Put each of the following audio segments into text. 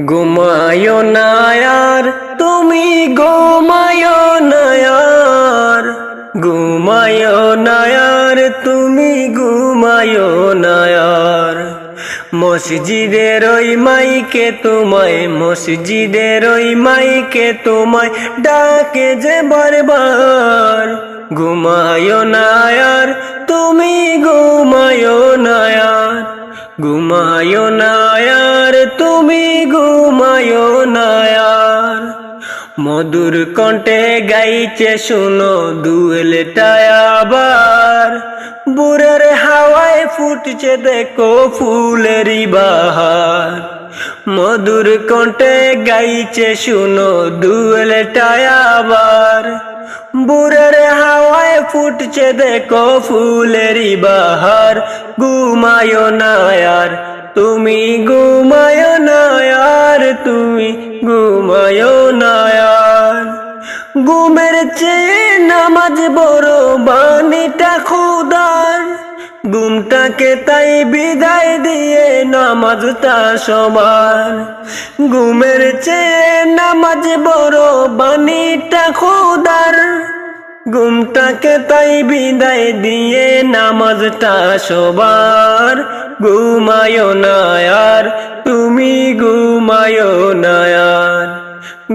ঘুমায় না আর তুমি ঘুমায় না আর, ঘুমায় না আর তুমি ঘুমায় না আর। মসজিদের ওই মাইকে তোমায়, মসজিদের ওই মাইকে তোমায় ডাকে যে বারবার। ঘুমায় না আর তুমি ঘুমায় না আর, ঘুমায় না আর তুমি ঘুমায় না আর। মধুর কণ্ঠে গাইছে শুনো দুয়েলটা আবার, বুরের হাওয়ায় ফুটছে দেখো ফুলেরই বাহার। মধুর কণ্ঠে গাইছে শুনো দুয়েলটা আবার, বুরের হাওয়ায় ফুটছে দেখো ফুলেরই বাহার। ঘুমায় না আর তুমি ঘুমায় না আর, তুমি ঘুমায় না আর। ঘুমের চেয়ে নামাজ বড় বাণীটা খোদার, ঘুমটাকে তাই বিদায় দিয়ে নামাজটা সবার। ঘুমের চেয়ে নামাজ বড় বাণীটা খোদার, ঘুমটাকে তাই বিদায় দিয়ে নামাজটা সবার। ঘুমায় না আর তুমি ঘুমায় না আর,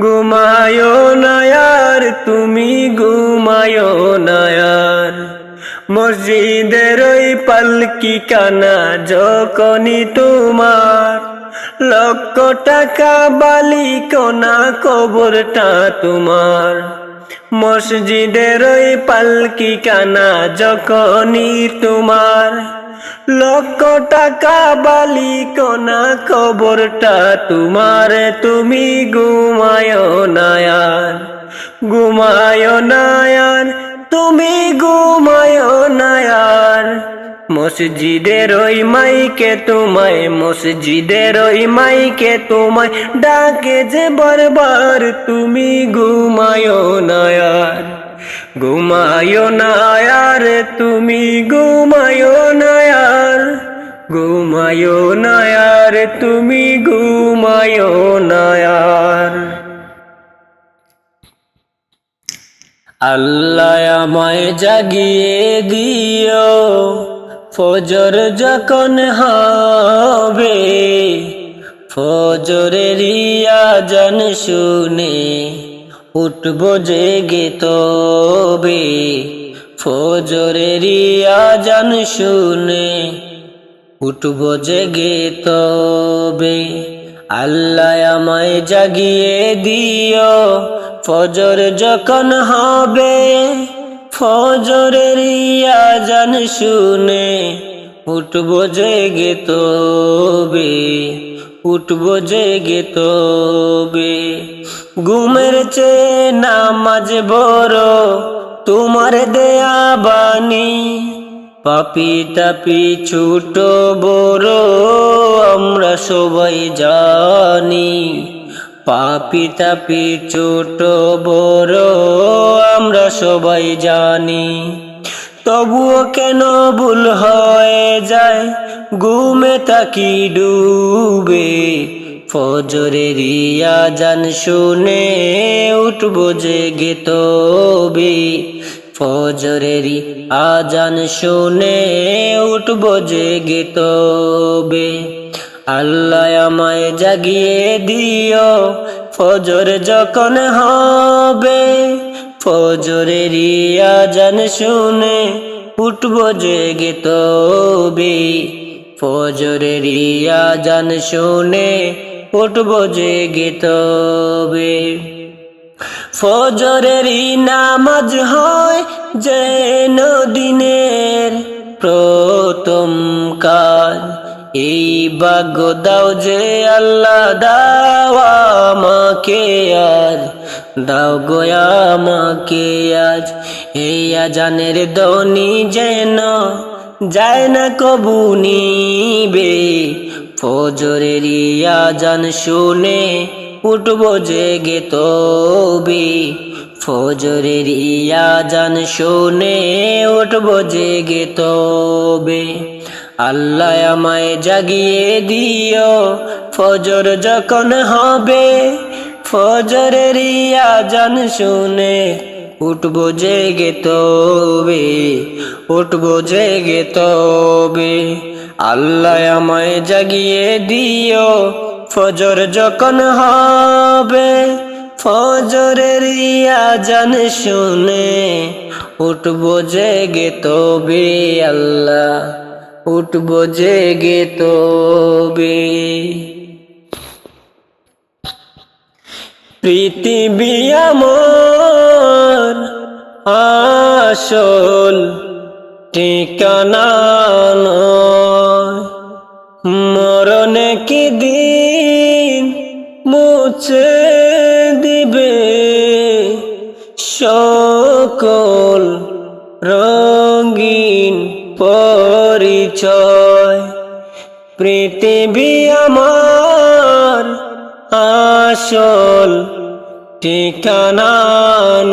ঘুমায় না আর তুমি ঘুমায় না আর। মসজিদের ওই পালকি কানা যখনই তোমার, লক্ষ টাকা বালি কোনা কবরটা তোমার। মসজিদের ওই পালকি কানা যখনই তোমার, লক্ষ টাকা বালি কোনা কবরটা তোমার। তুমি ঘুমায় না আর, ঘুমায় না আর তুমি ঘুমায় না আর। মসজিদের ওই মাইকে তোমায়, মসজিদের ওই মাইকে তোমায় ডাকে যে বারবার। তুমি ঘুমায় না আর, ঘুমায় না আর তুমি ঘুমায় না আর, ঘুমায় না আর তুমি ঘুমায় না আর। আল্লাহ আমায় জাগিয়ে দিও ফজর যখন হবে, ফজরের আযান শুনে উঠব জেগে তবে। ফজরের আযান শুনে উঠব জেগে তবে। আল্লাহ আমায় জাগিয়ে দিও ফজর যখন হবে, ফজরের আযান শুনে উঠব জেগে তবে, উঠব জেগে তবে। ঘুমের চেয়ে নামাজ বড় তোমার দেয়া বাণী, পাপী তাপী ছোট বড় আমরা সবাই জানি। পাপী তাপী ছোট বড় আমরা সবাই জানি। তবুও কেন ভুল হয়ে যায় ঘুমে তাকি ডুবে। ফজরের আযান শুনে উঠব জেগে তবে, ফজরের আযান শুনে উঠব জেগে তবে। আল্লাহ আমায় জাগিয়ে দিও ফজর যখন হবে, ফজরের আযান শুনে উঠব জেগে তবে। ফজরের আযান শুনে উঠব জেগে তবে। ফজরের নামাজ হয় যেন দিনের প্রথম কাজ, এই ভাগ্য দাও যে আল্লাহ দাও আমাকে আজ, দাও গো আমাকে আজ। এই আযানের ধ্বনি যেন যায় না কবু নিবে, ফজরের আযান শুনে উঠব জেগে তবে। ফজরের আযান শুনে উঠব জেগে তবে। আল্লাহ আমায় জাগিয়ে দিও ফজর যখন হবে, ফজরের আজান শুনে উঠবো জেগে তবে, উঠবো জেগে তবে। আল্লাহ আমায় জাগিয়ে দিও ফজর যখন হবে, ফজরের আজান শুনে উঠবো জেগে তবে। আল্লাহ উঠবো জেগে তবে। পৃথিবী আমার আসল ঠিকানা নয়, মরণে কি দিন মুছে দিবে সকল রঙিন পরিচয়। পৃথিবী আমার আসল ঠিকানা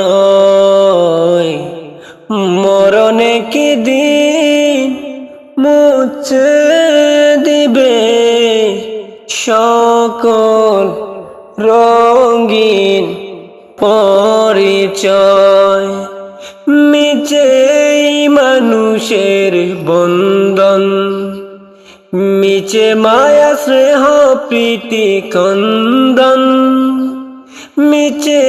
নয়, মরণে কি দিন মুছে দিবে সকল রঙিন পরিচয়। মিছে মানুষের বন্ধন, মিছে মায়া স্নেহ প্রীতি কন্দন, মিছে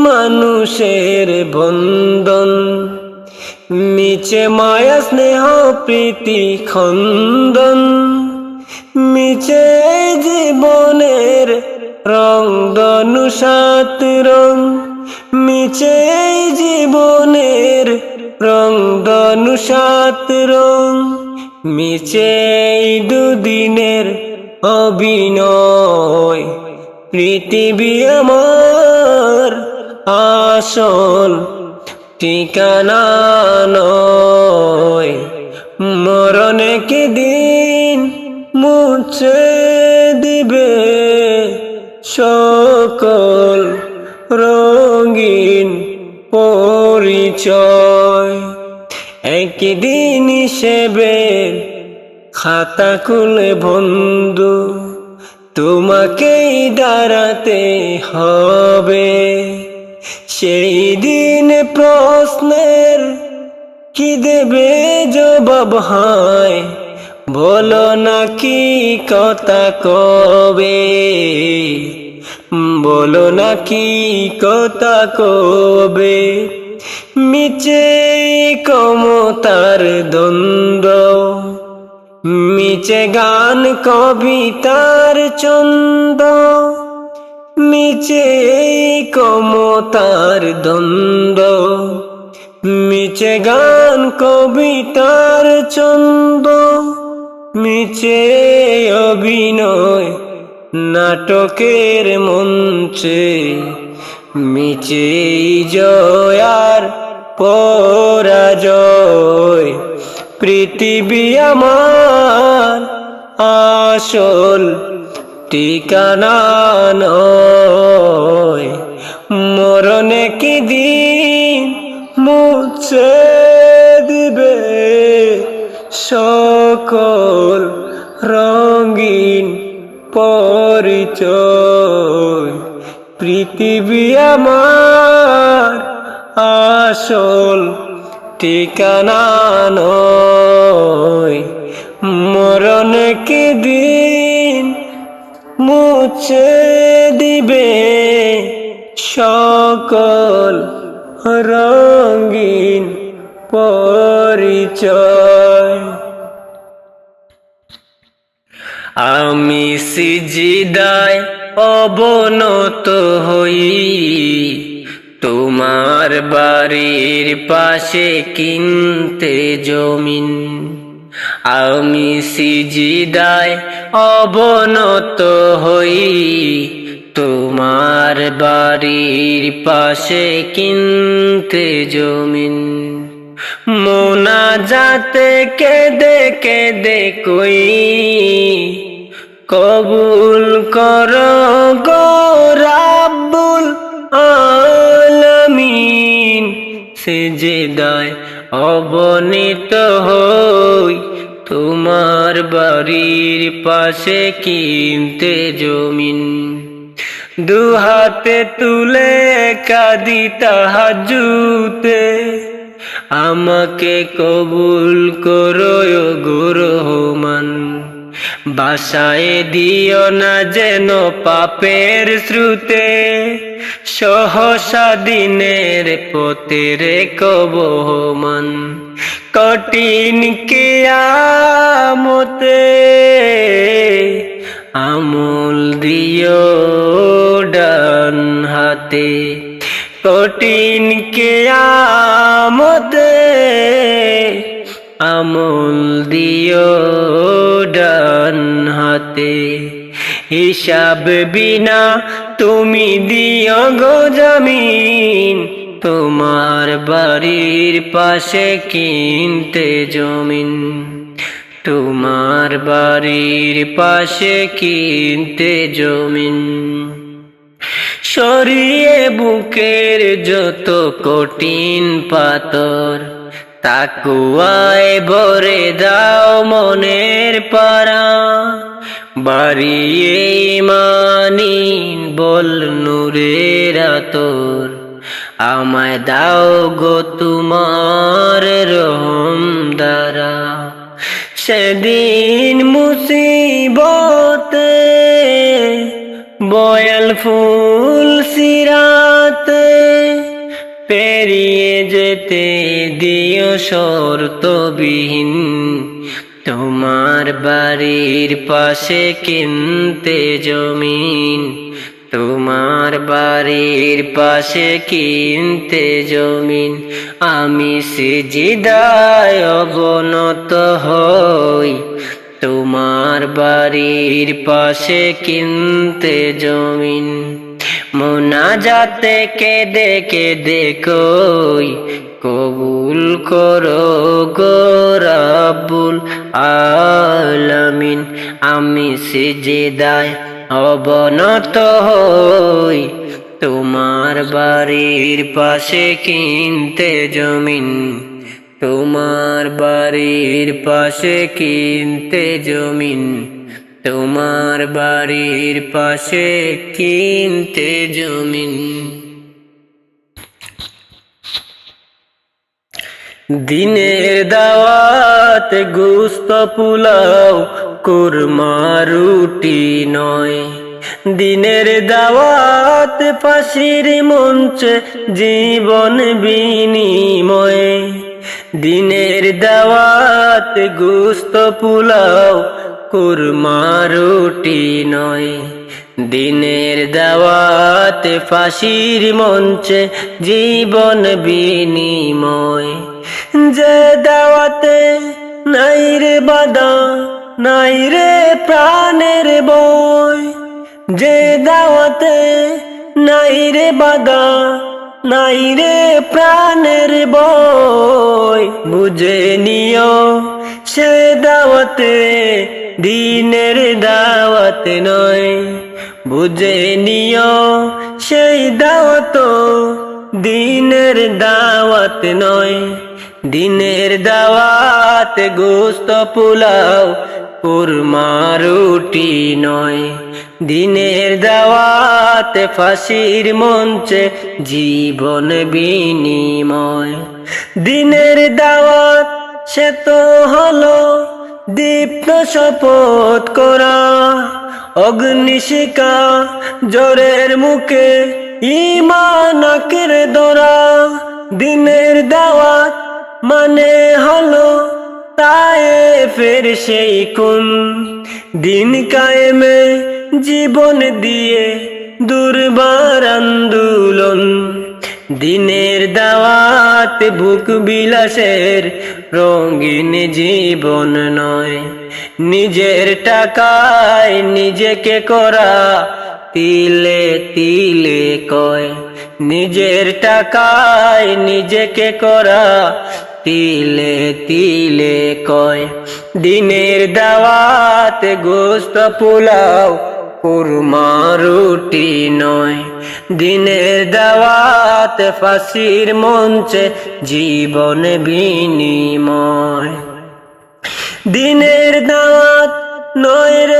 মানুষের বন্ধন, মিছে মায়া স্নেহ প্রীতি খন্দন, মিছে জীবনের রং ধনু সাত রং, মিছে জীবনের রং ধনু সাত রং, মিছে দুদিনের অভিনয়। পৃথিবী আমার আসল ঠিকানা নয়, মরণে কি দিন মুছে দিবে সকল রঙিন পরিচয়। একদিন হিসেবের খাতা খুলে বন্ধু তোমাকেই দাঁড়াতে হবে, সেই দিন প্রশ্নের কি দেবে জবাব হয়, বলো না কি কথা কবে, বলো না কি কথা কবে। মিছে ক্ষমতার দ্বন্দ্ব, মিছে গান কবিতার ছন্দ, মিছে ক্ষমতার দ্বন্দ্ব, মিছে গান কবিতার ছন্দ, মিছে অভিনয় নাটকের মঞ্চে, মিছে জয়ার পরাজয়। পৃথিবী আমার আসল ঠিকানা নয়, মরণে কি দিন মুছে দিবে সকল রঙিন পরিচয়। পৃথিবী আমার আসল ঠিকানা নয়, মরণে কি দিন মুছে দিবে সকল রঙিন পরিচয়। আমি সিজদায় অবনত হই তোমার বাড়ির পাশে কিনতে জমিন, আমি সিজদায় অবনত হই তোমার বাড়ির পাশে কিনতে জমিন। মোনাজাতে কেঁদে কেঁদে কই কবুল করো গো রাব্বুল আলামিন। সিজদায় অবনীত হই তোমার বাড়ির পাশে কিনতে জমিন। দুহাতে তুলে কাঁদি তাহাজ্জুদে, আমাকে কবুল করো গো রহমান। বাসায় দিও না যেন পাপের স্রোতে, সহসা দিনের পথে রেখো বহমান। কঠিন কিয়ামতে আমল দিও ডান হাতে, কঠিন কিয়ামতে আমল দিও ডান হাতে। হিসাব বিনা তুমি দিও গো জামিন, তোমার বাড়ির পাশে কিনতে জমিন। তোমার বাড়ির পাশে কিনতে জমিন। সরিয়ে বুকের যত কঠিন পাথর, তাকুয়ায় ভরে দাও মনের পারা। বাড়িয়ে ইমানি বল নূরের আতর, আমায় দাও গো তোমার রহম দ্বারা। সেদিন মুসিবতে বয়াল ফুল সিরাতে, পেরিয়ে যেতে দিও শর্তবিহীন। তোমার বাড়ির পাশে কিনতে জমিন, তোমার বাড়ির পাশে কিনতে জমিন। আমি সিজদায় অবনত হই, তোমার বাড়ির পাশে কিনতে জমিন। মোনাজাতে কেঁদে কেঁদে কই, কবুল করো গো রাব্বুল আলামিন। আমি সিজদায় অবনত হই, তোমার বাড়ির পাশে কিনতে জমিন। তোমার বাড়ির পাশে কিনতে জমিন, তোমার বাড়ির পাশে কিনতে জমিন। দিনের দাওয়াত গোস্ত পোলাও কুরমা রুটি নয়, দিনের দাওয়াত ফাঁসির মঞ্চে জীবন বিনিময়ে। দিনের দাওয়াত গোস্ত পোলাও কুরমা রুটি নয়, দিনের দাওয়াত ফাঁসির মঞ্চে জীবন বিনিময়। যে দাওয়াতে নাই রে বাধা, নাই রে প্রাণের বয়, যে দাওয়াতে নাই রে বাধা, নাই রে প্রাণের বয়। বুঝে নিও সে দাওয়াতে দিনের দাওয়াত নয়, বুঝে নিও সেই দাওয়াত দিনের দাওয়াত নয়। দিনের দাওয়াত গোস্ত পোলাও কুরমা রুটি নয়, দিনের দাওয়াত ফাঁসির মঞ্চে জীবন বিনিময়। দিনের দাওয়াত সে তো হলো দীপ্ত শপথ করা, অগ্নিশিখা জ্বরের মুখে ঈমান আঁকড়ে ধরা। দিনের দাওয়াত মানে হলো তায়েফের সেই খুন, দিন কায়েমে জীবন দিয়ে দুর্বার আন্দোলন। দিনের দাওয়াত বুক বিলাসের রঙিন জীবন নয়, নিজের টাকায় নিজেকে করা তিলে তিলে কয়। নিজের টাকায় নিজেকে করা তিলে তিলে কয়। দিনের দাওয়াত গোস্ত পোলাও কুরমা রুটি নয়, দিনের দাওয়াত ফাঁসির মঞ্চে জীবন বিনিময়। দিনের দাওয়াত নয় রে